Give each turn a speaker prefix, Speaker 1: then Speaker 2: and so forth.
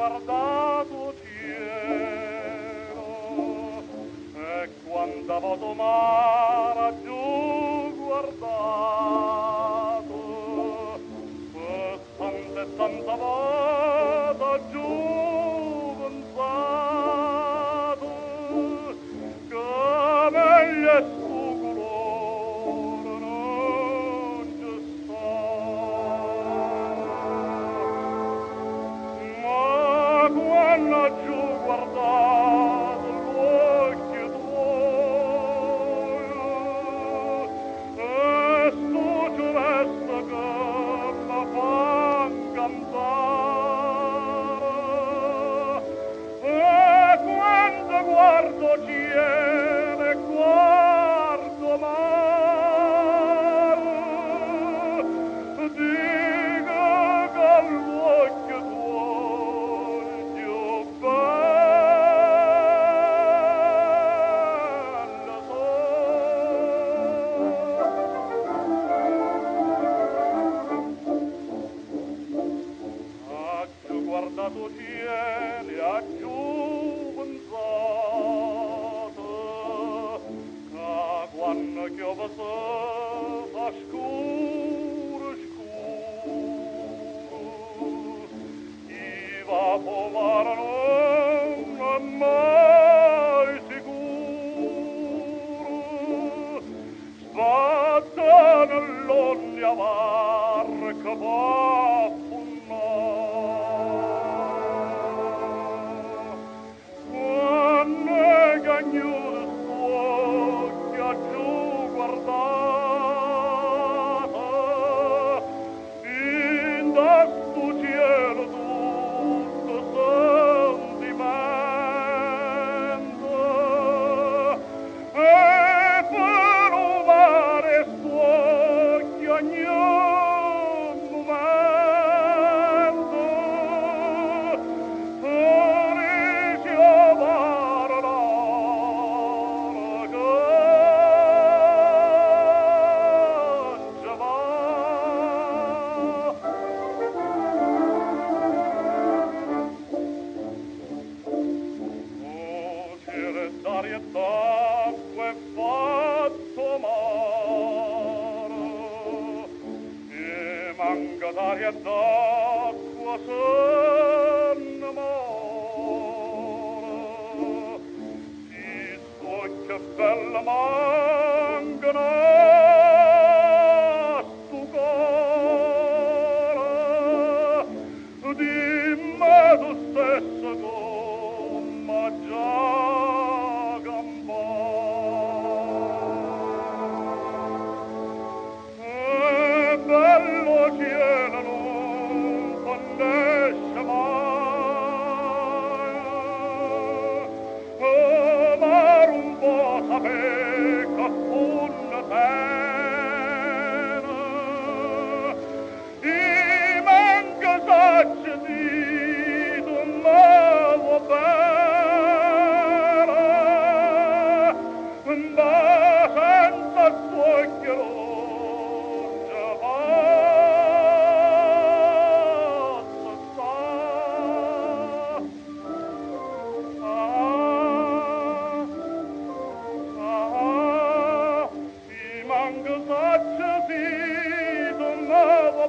Speaker 1: guardato cielo e quando avevo mare giù guardato e tanta volta giù pensato che meglio è sto colore non ci sta. Ma quando ho giù guardato l'occhio tuo e sto celeste che mi fa incantare e quando guardo cielo e guardo mare dico che l'occhio tuo è più bello ha giù guardato cielo e ha giù pensato che quando piove fa scuro scuro chi va a pomare non è mai sicuro sbatte nell'ogni amar che va a quando è cagnuto st'occhio ha giù guardato in da sto cielo tutto sentimento e per umare st'occhio ogni momento d'aria e d'acqua è fatto mare e manca d'aria e d'acqua se innamora si scoccia bella mancano a sto cuore dimmi tu stesso come già bello cielo non finisce mai amare un po' sapere che funne pena i manca sacci di un nuovo bene ma senza t'occhio Manca sacci di un nuovo